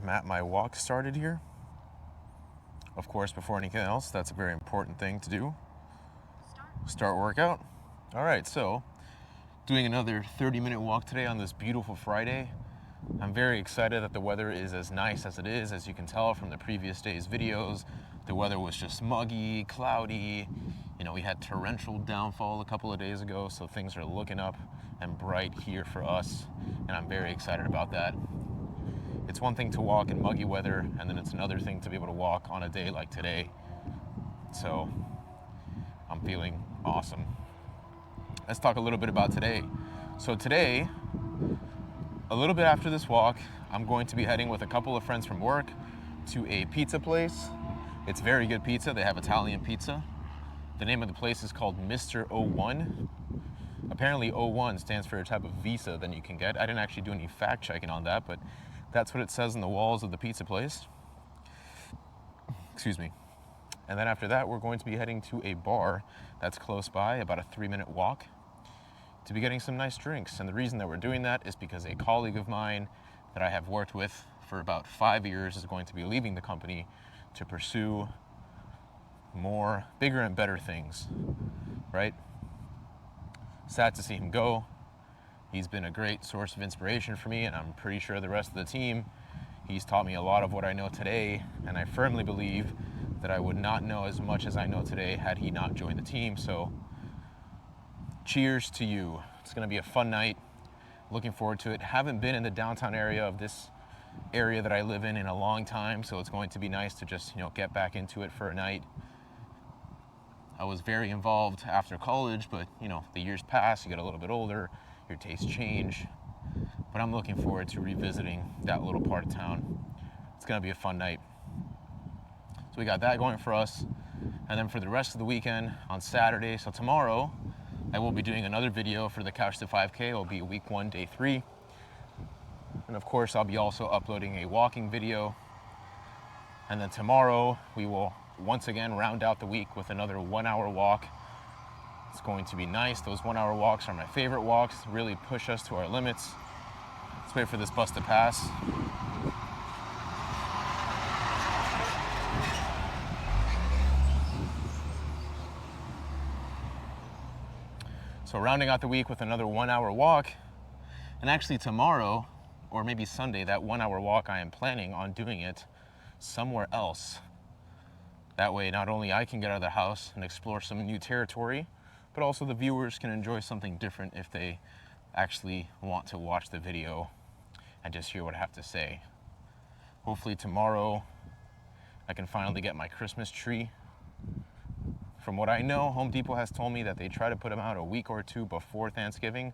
my walk started here. Of course, before anything else, that's a very important thing to do. Start workout. All right, so doing another 30-minute walk today on this beautiful Friday. I'm very excited that the weather is as nice as it is. As you can tell from the previous day's videos, the weather was just muggy, cloudy. You know, we had torrential downfall a couple of days ago, so things are looking up and bright here for us, and I'm very excited about that. It's one thing to walk in muggy weather, and then it's another thing to be able to walk on a day like today. So I'm feeling awesome. Let's talk a little bit about today. So today, a little bit after this walk, I'm going to be heading with a couple of friends from work to a pizza place. It's very good pizza. They have Italian pizza. The name of the place is called Mr. 01. Apparently 01 stands for a type of visa that you can get. I didn't actually do any fact checking on that, but that's what it says on the walls of the pizza place. Excuse me. And then after that, we're going to be heading to a bar that's close by, about a 3-minute walk, to be getting some nice drinks. And the reason that we're doing that is because a colleague of mine that I have worked with for about 5 years is going to be leaving the company to pursue more, bigger and better things, right? Sad to see him go. He's been a great source of inspiration for me, and I'm pretty sure the rest of the team. He's taught me a lot of what I know today, and I firmly believe that I would not know as much as I know today had he not joined the team. So cheers to you. It's gonna be a fun night. Looking forward to it. Haven't been in the downtown area of this area that I live in a long time, so it's going to be nice to just, get back into it for a night. I was very involved after college, but the years pass, you get a little bit older, your tastes change. But I'm looking forward to revisiting that little part of town. It's gonna be a fun night. So we got that going for us. And then for the rest of the weekend, on Saturday, so tomorrow, I will be doing another video for the Couch to 5K. It'll be week 1, day 3. And of course, I'll be also uploading a walking video. And then tomorrow, we will once again round out the week with another 1-hour walk. It's going to be nice. Those 1-hour walks are my favorite walks, really push us to our limits. Let's wait for this bus to pass. So rounding out the week with another 1-hour walk, and actually tomorrow, or maybe Sunday, that 1-hour walk, I am planning on doing it somewhere else. That way, not only I can get out of the house and explore some new territory, but also the viewers can enjoy something different if they actually want to watch the video and just hear what I have to say. Hopefully tomorrow, I can finally get my Christmas tree. From what I know, Home Depot has told me that they try to put them out a week or 2 before Thanksgiving.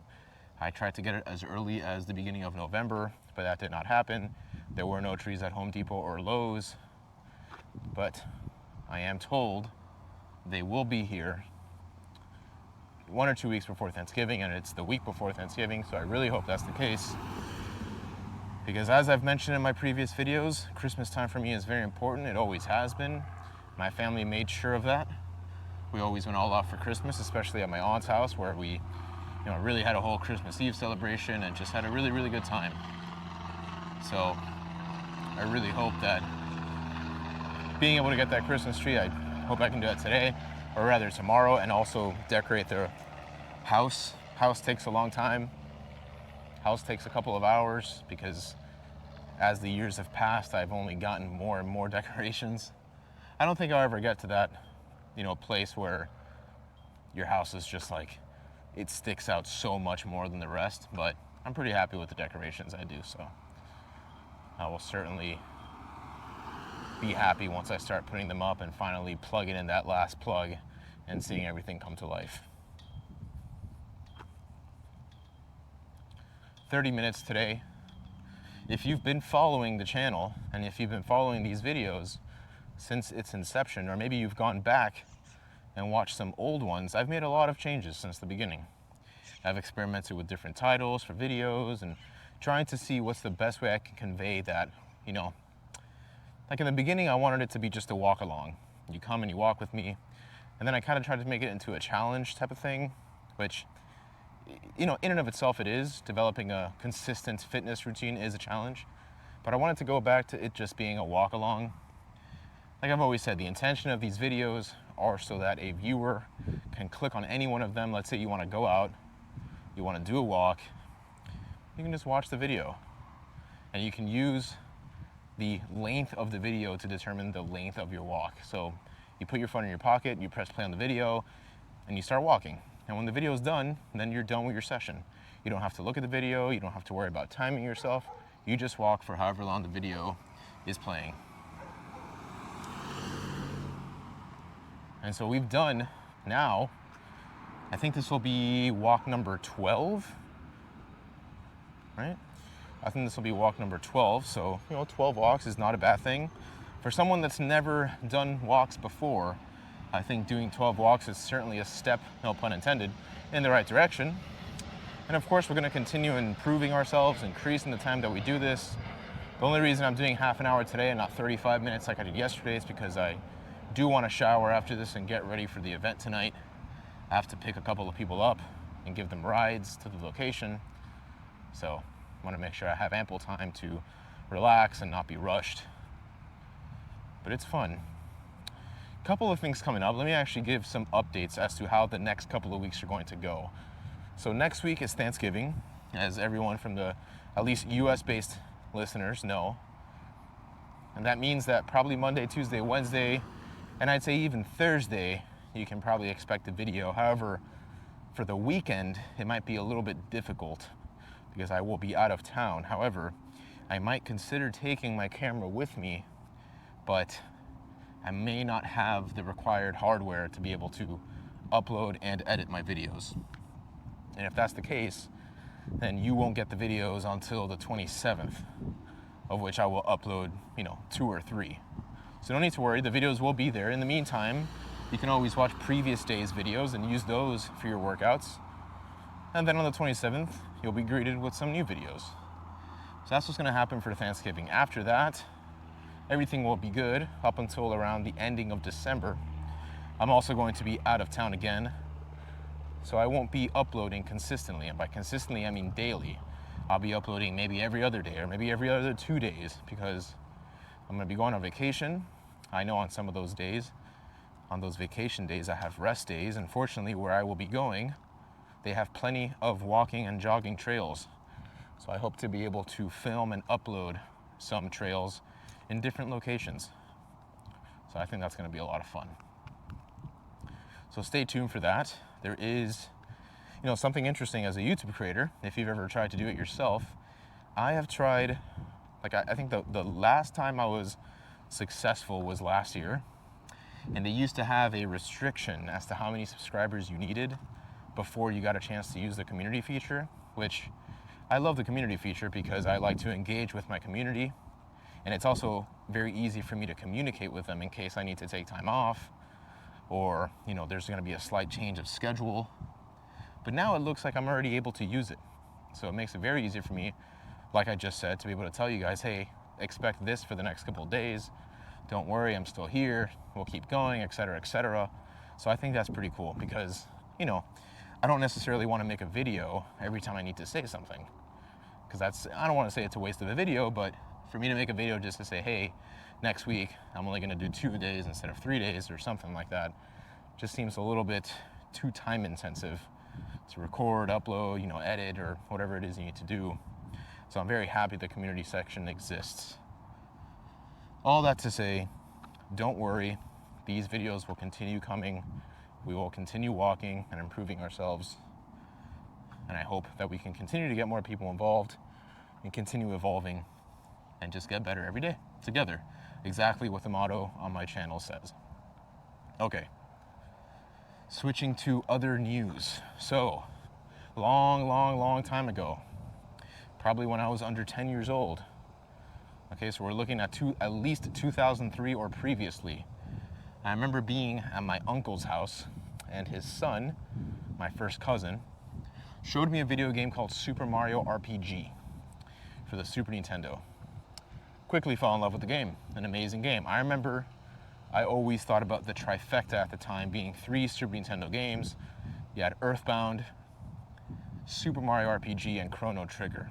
I tried to get it as early as the beginning of November, but that did not happen. There were no trees at Home Depot or Lowe's, but I am told they will be here 1 or 2 weeks before Thanksgiving, and it's the week before Thanksgiving, so I really hope that's the case. Because as I've mentioned in my previous videos, Christmas time for me is very important. It always has been. My family made sure of that. We always went all out for Christmas, especially at my aunt's house, where we really had a whole Christmas Eve celebration and just had a really, really good time. So I really hope that being able to get that Christmas tree, I hope I can do that today, or rather tomorrow, and also decorate the house. House takes a long time. House takes a couple of hours because as the years have passed, I've only gotten more and more decorations. I don't think I'll ever get to that, place where your house is just like, it sticks out so much more than the rest, but I'm pretty happy with the decorations I do, so I will certainly be happy once I start putting them up and finally plugging in that last plug and seeing everything come to life. 30 minutes today. If you've been following the channel and if you've been following these videos since its inception, or maybe you've gone back and watched some old ones, I've made a lot of changes since the beginning. I've experimented with different titles for videos and trying to see what's the best way I can convey that, like in the beginning, I wanted it to be just a walk along. You come and you walk with me, and then I kind of tried to make it into a challenge type of thing, which, in and of itself it is. Developing a consistent fitness routine is a challenge, But I wanted to go back to it just being a walk along. Like I've always said, the intention of these videos are so that a viewer can click on any one of them. Let's say you want to go out, you want to do a walk, you can just watch the video. And you can use the length of the video to determine the length of your walk. So you put your phone in your pocket, you press play on the video, and you start walking. And when the video is done, then you're done with your session. You don't have to look at the video, you don't have to worry about timing yourself. You just walk for however long the video is playing. And so we've done now, I think this will be walk number 12, right? I think this will be walk number 12. So, 12 walks is not a bad thing. For someone that's never done walks before, I think doing 12 walks is certainly a step, no pun intended, in the right direction. And of course, we're going to continue improving ourselves, increasing the time that we do this. The only reason I'm doing half an hour today and not 35 minutes like I did yesterday is because I do want to shower after this and get ready for the event tonight. I have to pick a couple of people up and give them rides to the location. So I want to make sure I have ample time to relax and not be rushed. But it's fun. A couple of things coming up. Let me actually give some updates as to how the next couple of weeks are going to go. So next week is Thanksgiving, as everyone from the at least US-based listeners know. And that means that probably Monday, Tuesday, Wednesday, and I'd say even Thursday, you can probably expect a video. However, for the weekend, it might be a little bit difficult because I will be out of town. However, I might consider taking my camera with me, but I may not have the required hardware to be able to upload and edit my videos. And if that's the case, then you won't get the videos until the 27th, of which I will upload, 2 or 3. So don't need to worry, the videos will be there. In the meantime, you can always watch previous days' videos and use those for your workouts. And then on the 27th, you'll be greeted with some new videos. So that's what's gonna happen for Thanksgiving. After that, everything will be good up until around the ending of December. I'm also going to be out of town again, so I won't be uploading consistently. And by consistently, I mean daily. I'll be uploading maybe every other day or maybe every other 2 days because I'm gonna be going on vacation. I know on some of those days, on those vacation days, I have rest days. Unfortunately, where I will be going, they have plenty of walking and jogging trails. So I hope to be able to film and upload some trails in different locations. So I think that's gonna be a lot of fun. So stay tuned for that. There is, something interesting as a YouTube creator, if you've ever tried to do it yourself. I have tried, I think the last time I was successful was last year. And they used to have a restriction as to how many subscribers you needed before you got a chance to use the community feature, which I love the community feature because I like to engage with my community. And it's also very easy for me to communicate with them in case I need to take time off or, there's gonna be a slight change of schedule. But now it looks like I'm already able to use it. So it makes it very easy for me, like I just said, to be able to tell you guys, hey, expect this for the next couple of days. Don't worry, I'm still here. We'll keep going, et cetera, et cetera. So I think that's pretty cool because, I don't necessarily want to make a video every time I need to say something. Because I don't want to say it's a waste of a video, but for me to make a video just to say, hey, next week, I'm only going to do 2 days instead of 3 days or something like that, just seems a little bit too time intensive to record, upload, edit, or whatever it is you need to do. So I'm very happy the community section exists. All that to say, don't worry, these videos will continue coming. We will continue walking and improving ourselves. And I hope that we can continue to get more people involved and continue evolving and just get better every day together. Exactly what the motto on my channel says. Okay, switching to other news. So, long time ago, probably when I was under 10 years old. Okay, so we're looking at at least 2003 or previously. I remember being at my uncle's house and his son, my first cousin, showed me a video game called Super Mario RPG for the Super Nintendo. Quickly fell in love with the game, an amazing game. I remember I always thought about the trifecta at the time being 3 Super Nintendo games. You had Earthbound, Super Mario RPG, and Chrono Trigger.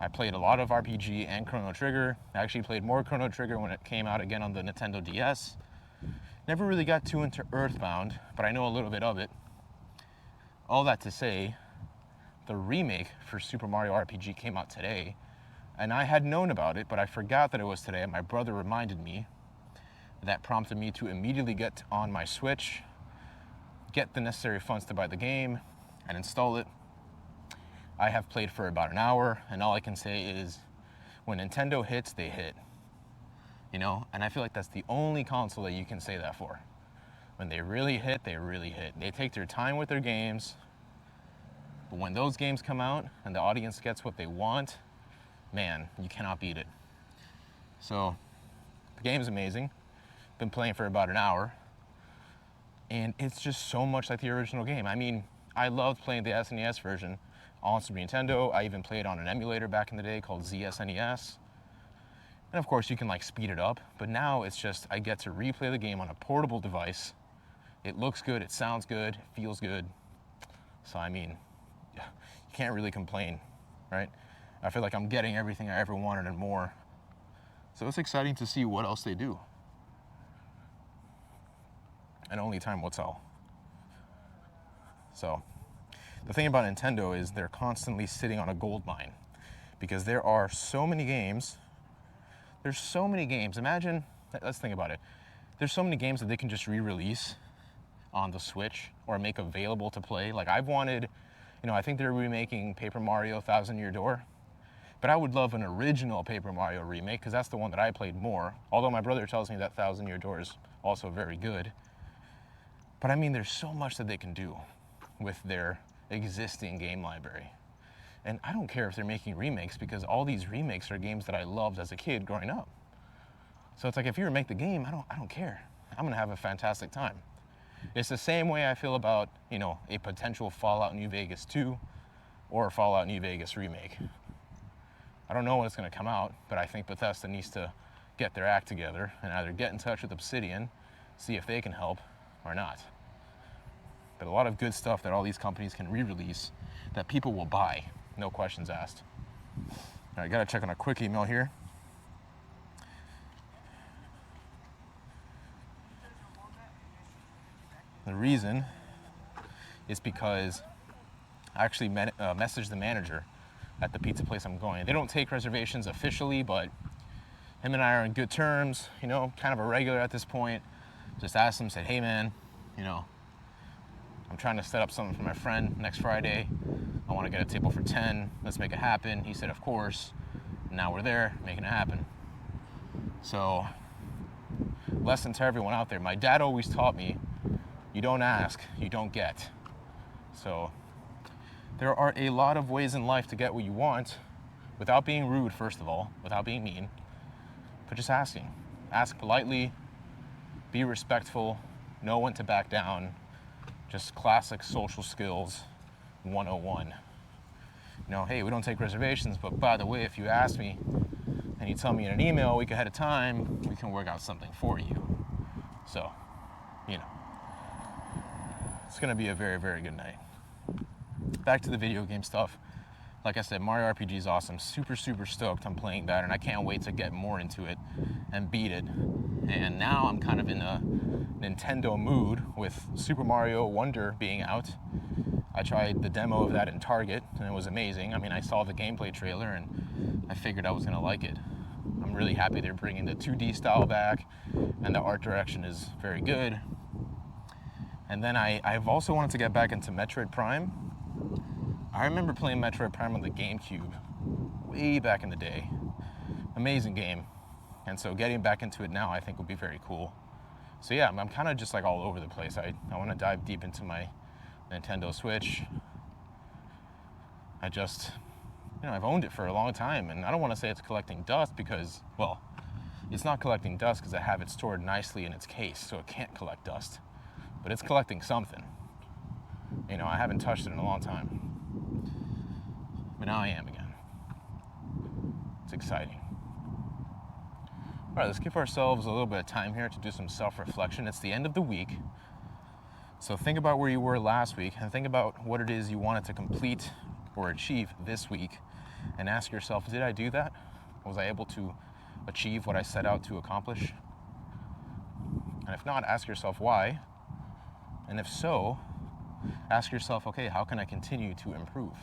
I played a lot of RPG and Chrono Trigger. I actually played more Chrono Trigger when it came out again on the Nintendo DS. Never really got too into Earthbound, but I know a little bit of it. All that to say, the remake for Super Mario RPG came out today, and I had known about it, but I forgot that it was today. My brother reminded me. That prompted me to immediately get on my Switch, get the necessary funds to buy the game, and install it. I have played for about an hour, and all I can say is, when Nintendo hits, they hit. You know, and I feel like that's the only console that you can say that for. When they really hit, they really hit. They take their time with their games, but when those games come out and the audience gets what they want, man, you cannot beat it. So, the game's amazing. Been playing for about an hour, and it's just so much like the original game. I mean, I loved playing the SNES version on Super Nintendo. I even played on an emulator back in the day called ZSNES. And of course you can like speed it up, but now it's just, I get to replay the game on a portable device. It looks good, it sounds good, it feels good. So I mean, you can't really complain, right? I feel like I'm getting everything I ever wanted and more. So it's exciting to see what else they do. And only time will tell. So, the thing about Nintendo is they're constantly sitting on a gold mine, because there are so many games. There's so many games. Imagine, let's think about it. There's so many games that they can just re-release on the Switch or make available to play. Like I've wanted, you know, I think they're remaking Paper Mario Thousand Year Door, but I would love an original Paper Mario remake because that's the one that I played more. Although my brother tells me that Thousand Year Door is also very good. But I mean, there's so much that they can do with their existing game library. And I don't care if they're making remakes, because all these remakes are games that I loved as a kid growing up. So it's like, if you remake the game, I don't care. I'm gonna have a fantastic time. It's the same way I feel about, you know, a potential Fallout New Vegas 2 or a Fallout New Vegas remake. I don't know when it's gonna come out, but I think Bethesda needs to get their act together and either get in touch with Obsidian, see if they can help, or not. But a lot of good stuff that all these companies can re-release that people will buy, no questions asked. All right, gotta check on a quick email here. The reason is because I actually messaged the manager at the pizza place I'm going. They don't take reservations officially, but him and I are on good terms, you know, kind of a regular at this point. Just asked him, said, hey man, you know, I'm trying to set up something for my friend next Friday. I want to get a table for 10. Let's make it happen. He said, of course. Now we're there, making it happen. So, lesson to everyone out there. My dad always taught me, you don't ask, you don't get. So, there are a lot of ways in life to get what you want without being rude, first of all, without being mean, but just asking. Ask politely, be respectful, know when to back down. Just classic social skills 101. You know, hey, we don't take reservations, but by the way, if you ask me and you tell me in an email a week ahead of time, we can work out something for you. So, you know, it's gonna be a very, very good night. Back to the video game stuff. Like I said, Mario RPG is awesome. Super, super stoked I'm playing that, and I can't wait to get more into it and beat it. And now I'm kind of in a Nintendo mood with Super Mario Wonder being out. I tried the demo of that in Target, and it was amazing. I mean, I saw the gameplay trailer, and I figured I was gonna like it. I'm really happy they're bringing the 2D style back, and the art direction is very good. And then I've also wanted to get back into Metroid Prime. I remember playing Metroid Prime on the GameCube way back in the day. Amazing game. And so getting back into it now I think would be very cool. So yeah, I'm kind of just like all over the place. I want to dive deep into my Nintendo Switch. I just, you know, I've owned it for a long time, and I don't want to say it's collecting dust because, well, it's not collecting dust because I have it stored nicely in its case, so it can't collect dust. But it's collecting something. You know, I haven't touched it in a long time. But now I am again. It's exciting. All right, let's give ourselves a little bit of time here to do some self-reflection. It's the end of the week. So think about where you were last week and think about what it is you wanted to complete or achieve this week. and ask yourself, did I do that? Was I able to achieve what I set out to accomplish? And if not, ask yourself why. And if so, ask yourself, okay, how can I continue to improve?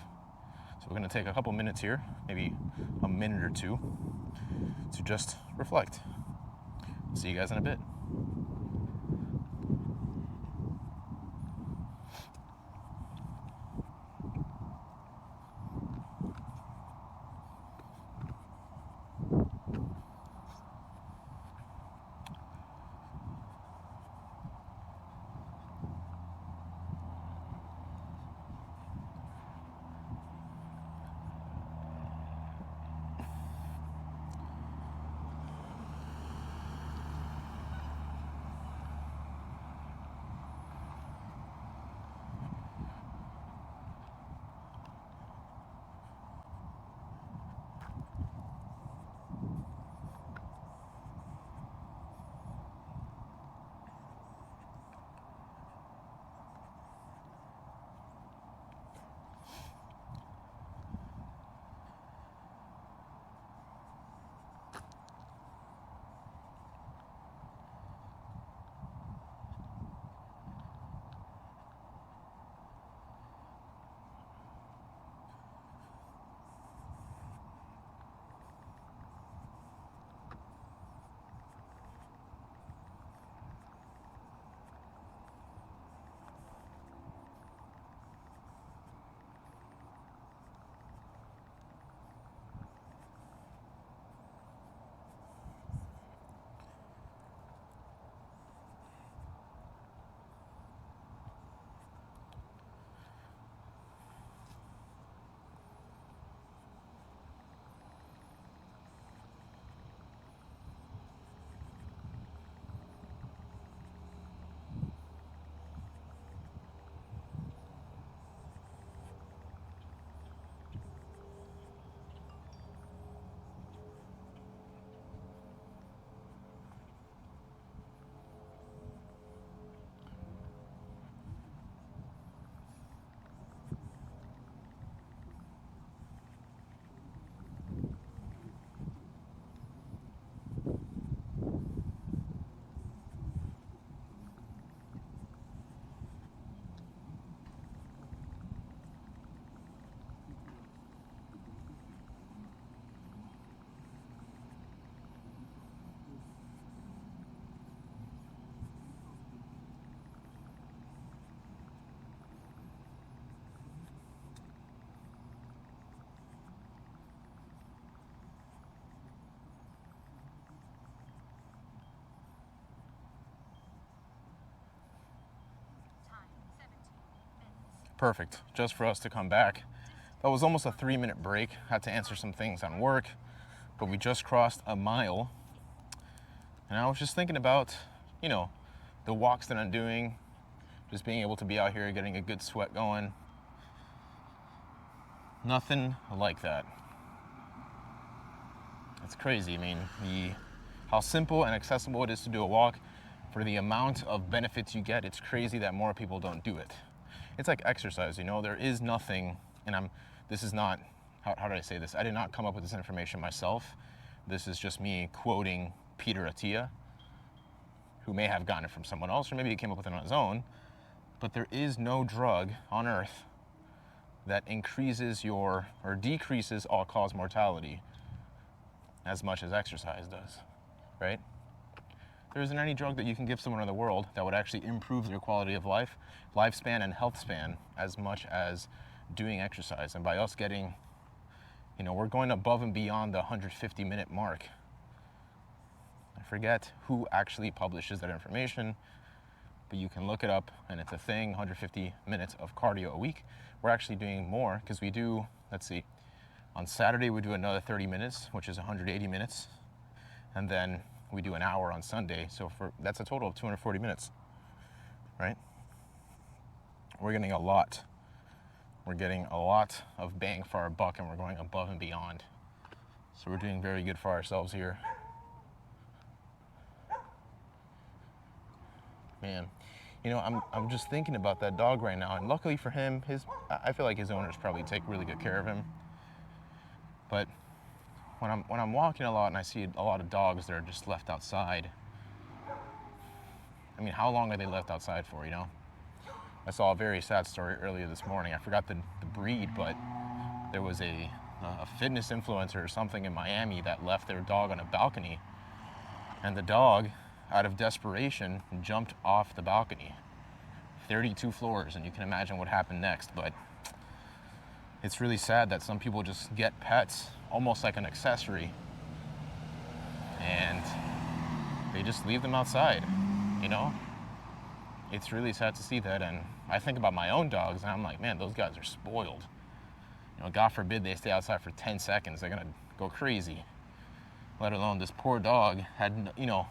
So we're going to take a couple minutes here, maybe a minute or two, to just reflect. See you guys in a bit. Perfect, just for us to come back. That was almost a 3-minute break. Had to answer some things on work, but we just crossed a mile. And I was just thinking about, the walks that I'm doing, just being able to be out here getting a good sweat going. Nothing like that. It's crazy. I mean, how simple and accessible it is to do a walk. For the amount of benefits you get, it's crazy that more people don't do it. It's like exercise, there is nothing, and this is not, how did I say this? I did not come up with this information myself. This is just me quoting Peter Attia, who may have gotten it from someone else, or maybe he came up with it on his own. But there is no drug on earth that increases or decreases all-cause mortality as much as exercise does, right? There isn't any drug that you can give someone in the world that would actually improve their quality of life, lifespan, and health span as much as doing exercise. And by us getting, we're going above and beyond the 150-minute mark. I forget who actually publishes that information, but you can look it up, and it's a thing, 150 minutes of cardio a week. We're actually doing more because we do, on Saturday we do another 30 minutes, which is 180 minutes. And then we do an hour on Sunday, so that's a total of 240 minutes, right? We're getting a lot. We're getting a lot of bang for our buck, and we're going above and beyond. So we're doing very good for ourselves here. Man, I'm just thinking about that dog right now, and luckily for him, I feel like his owners probably take really good care of him. But when I'm walking a lot and I see a lot of dogs that are just left outside, I mean, how long are they left outside for, you know? I saw a very sad story earlier this morning. I forgot the breed, but there was a fitness influencer or something in Miami that left their dog on a balcony, and the dog, out of desperation, jumped off the balcony, 32 floors, and you can imagine what happened next. But it's really sad that some people just get pets almost like an accessory, and they just leave them outside, you know? It's really sad to see that, and I think about my own dogs, and I'm like, man, those guys are spoiled. You know, God forbid they stay outside for 10 seconds, they're gonna go crazy. Let alone this poor dog had, you know,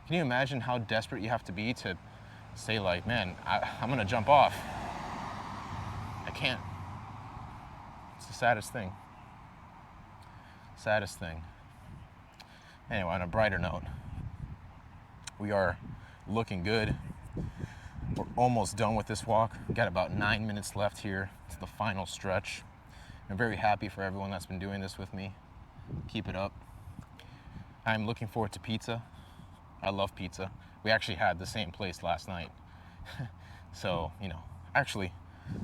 can you imagine how desperate you have to be to say like, man, I'm gonna jump off. I can't. It's the saddest thing. Saddest thing. Anyway, on a brighter note, we are looking good. We're almost done with this walk. We've got about 9 minutes left here. It's the final stretch. I'm very happy for everyone that's been doing this with me. Keep it up. I'm looking forward to pizza. I love pizza. We actually had the same place last night. So, you know, actually,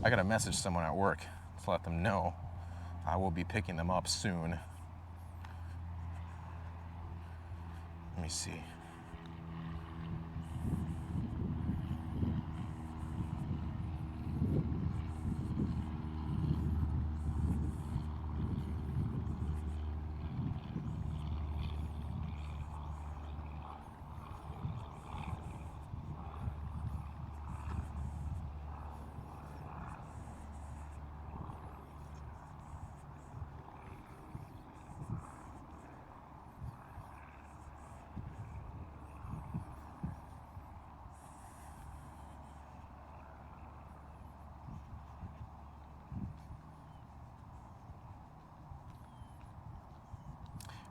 I got to message someone at work to let them know I will be picking them up soon. Let me see.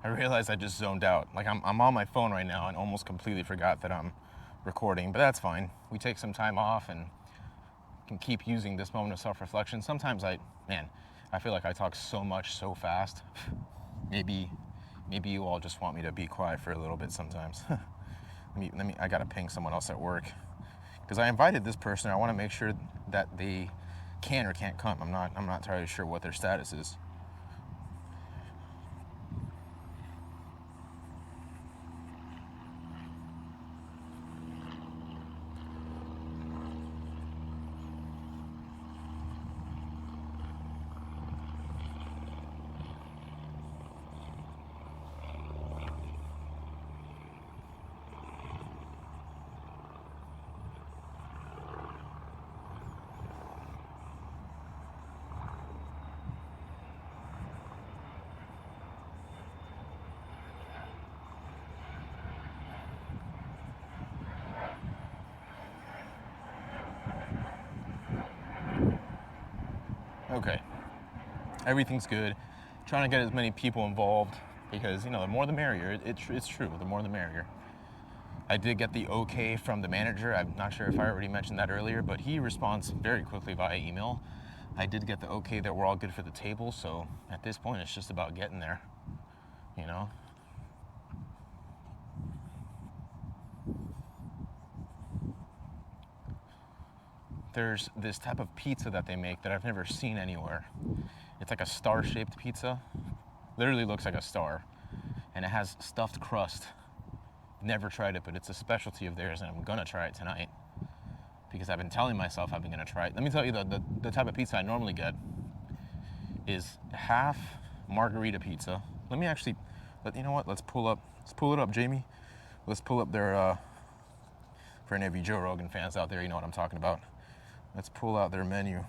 I realized I just zoned out. Like I'm on my phone right now and almost completely forgot that I'm recording, but that's fine. We take some time off and can keep using this moment of self-reflection. Sometimes I feel like I talk so much so fast. Maybe you all just want me to be quiet for a little bit sometimes. I gotta ping someone else at work because I invited this person. I want to make sure that they can or can't come. I'm not entirely sure what their status is. Okay, everything's good. Trying to get as many people involved because, you know, the more the merrier. It's true, the more the merrier. I did get the okay from the manager. I'm not sure if I already mentioned that earlier, but he responds very quickly via email. I did get the okay that we're all good for the table, so at this point it's just about getting there, you know? There's this type of pizza that they make that I've never seen anywhere. It's like a star-shaped pizza. Literally looks like a star. And it has stuffed crust. Never tried it, but it's a specialty of theirs, and I'm gonna try it tonight because I've been telling myself I've been gonna try it. Let me tell you, the type of pizza I normally get is half margarita pizza. Let me actually, you know what? Let's pull it up, Jamie. Let's pull up their, for any of you Joe Rogan fans out there, you know what I'm talking about. Let's pull out their menu.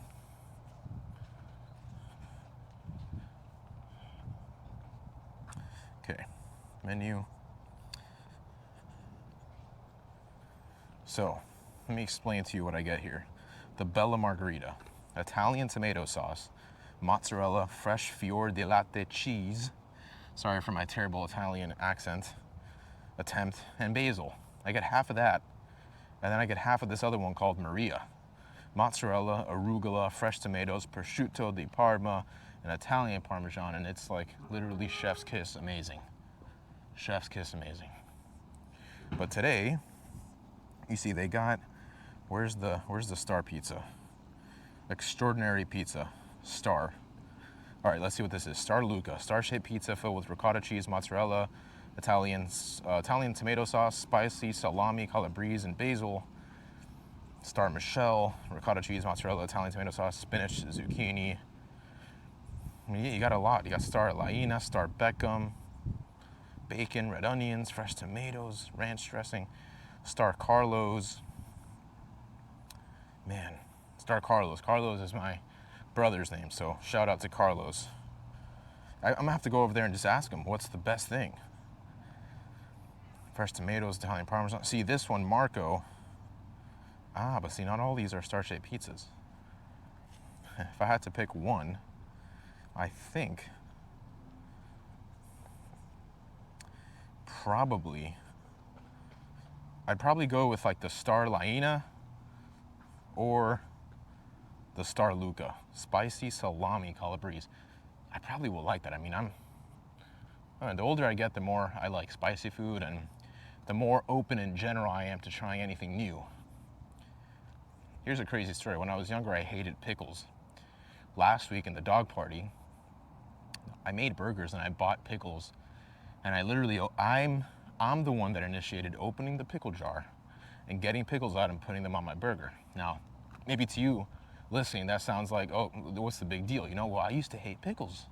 Okay, menu. So, let me explain to you what I get here. The Bella Margherita, Italian tomato sauce, mozzarella, fresh fior di latte cheese, sorry for my terrible Italian attempt, and basil. I get half of that, and then I get half of this other one called Maria. Mozzarella, arugula, fresh tomatoes, prosciutto di Parma, an Italian Parmesan, and it's like literally chef's kiss amazing. Chef's kiss amazing. But today, you see they got, where's the star pizza? Extraordinary pizza, star. All right, let's see what this is. Star Luca, star-shaped pizza filled with ricotta cheese, mozzarella, Italian tomato sauce, spicy salami, calabrese, and basil. Star Michelle, ricotta cheese, mozzarella, Italian tomato sauce, spinach, zucchini. I mean, you got a lot. You got Star Laina, Star Beckham, bacon, red onions, fresh tomatoes, ranch dressing, Star Carlos. Man, Star Carlos. Carlos is my brother's name, so shout out to Carlos. I'm gonna have to go over there and just ask him, what's the best thing? Fresh tomatoes, Italian Parmesan. See, this one, Marco. But see, not all these are star-shaped pizzas. If I had to pick one, I think I'd probably go with like the Star Laina or the Star Luca. Spicy salami calabrese. I probably will like that. I mean, the older I get, the more I like spicy food, and the more open in general I am to trying anything new. Here's a crazy story. When I was younger, I hated pickles. Last week in the dog party, I made burgers and I bought pickles, and I literally, I'm the one that initiated opening the pickle jar and getting pickles out and putting them on my burger. Now, maybe to you listening, that sounds like, oh, what's the big deal? You know, well, I used to hate pickles.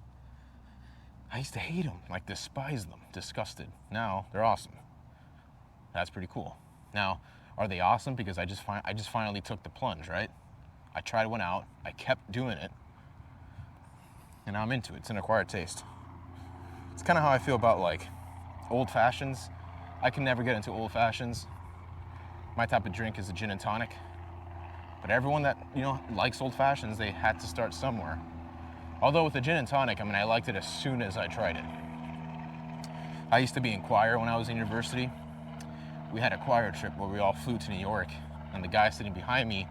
I used to hate them, like despise them, disgusted. Now they're awesome. That's pretty cool. Now, are they awesome? Because I just finally took the plunge, right? I tried one out, I kept doing it, and now I'm into it. It's an acquired taste. It's kind of how I feel about like old fashions. I can never get into old fashions. My type of drink is a gin and tonic. But everyone that, you know, likes old fashions, they had to start somewhere. Although with the gin and tonic, I mean, I liked it as soon as I tried it. I used to be in choir when I was in university. We had a choir trip where we all flew to New York, and the guy sitting behind me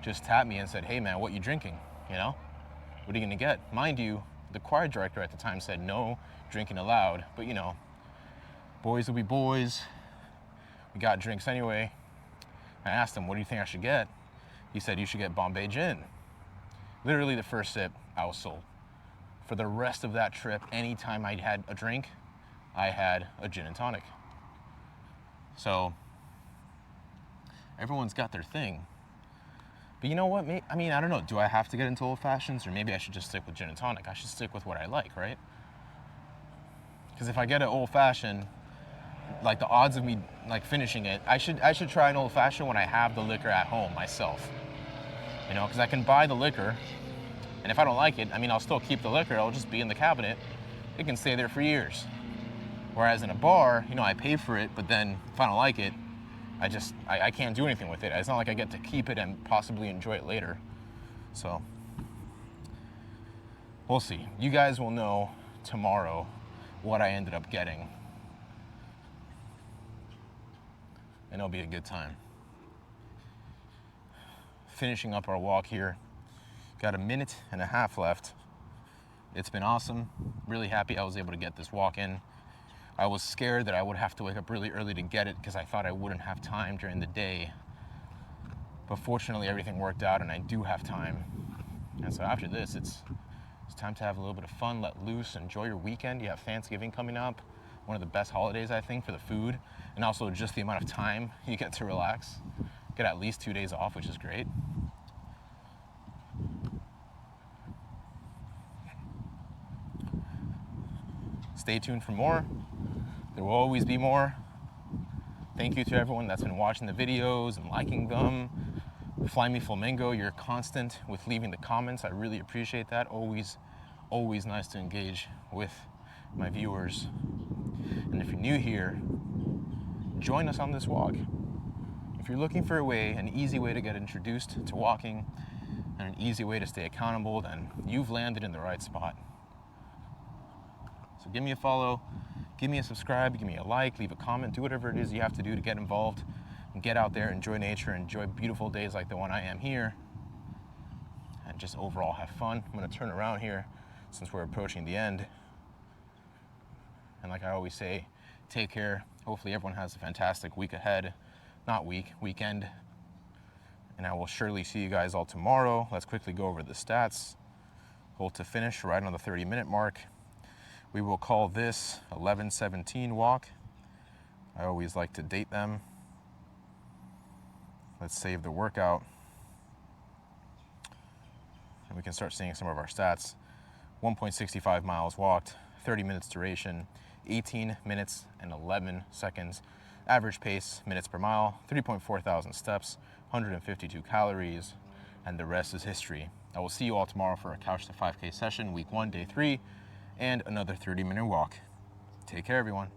just tapped me and said, hey man, what you drinking? You know, what are you gonna get? Mind you, the choir director at the time said no drinking allowed, but you know, boys will be boys. We got drinks anyway. I asked him, what do you think I should get? He said, you should get Bombay gin. Literally the first sip, I was sold. For the rest of that trip, anytime I had a drink, I had a gin and tonic. So everyone's got their thing. But you know what? I mean, I don't know. Do I have to get into old fashions, or maybe I should just stick with gin and tonic? I should stick with what I like, right? Because if I get an old fashioned, like the odds of me like finishing it, I should try an old fashioned when I have the liquor at home myself. You know, because I can buy the liquor, and if I don't like it, I mean, I'll still keep the liquor. It'll just be in the cabinet. It can stay there for years. Whereas in a bar, you know, I pay for it, but then if I don't like it, I can't do anything with it. It's not like I get to keep it and possibly enjoy it later. So we'll see. You guys will know tomorrow what I ended up getting. And it'll be a good time. Finishing up our walk here. Got a minute and a half left. It's been awesome. Really happy I was able to get this walk in. I was scared that I would have to wake up really early to get it because I thought I wouldn't have time during the day. But fortunately, everything worked out and I do have time. And so after this, it's time to have a little bit of fun, let loose, enjoy your weekend. You have Thanksgiving coming up, one of the best holidays, I think, for the food, and also just the amount of time you get to relax. Get at least 2 days off, which is great. Stay tuned for more. There will always be more. Thank you to everyone that's been watching the videos and liking them. Fly Me Flamingo, you're constant with leaving the comments. I really appreciate that. Always nice to engage with my viewers. And if you're new here, join us on this walk. If you're looking for an easy way to get introduced to walking and an easy way to stay accountable, then you've landed in the right spot. So give me a follow, give me a subscribe, give me a like, leave a comment, do whatever it is you have to do to get involved and get out there, enjoy nature, enjoy beautiful days like the one I am here, and just overall have fun. I'm gonna turn around here since we're approaching the end. And like I always say, take care. Hopefully everyone has a fantastic week ahead. Not week, weekend. And I will surely see you guys all tomorrow. Let's quickly go over the stats. Hold to finish right on the 30-minute mark. We will call this 11:17 walk. I always like to date them. Let's save the workout. And we can start seeing some of our stats. 1.65 miles walked, 30 minutes duration, 18 minutes and 11 seconds. Average pace, minutes per mile, 3.4 thousand steps, 152 calories, and the rest is history. I will see you all tomorrow for a Couch to 5K session, week 1, day 3, and another 30-minute walk. Take care, everyone.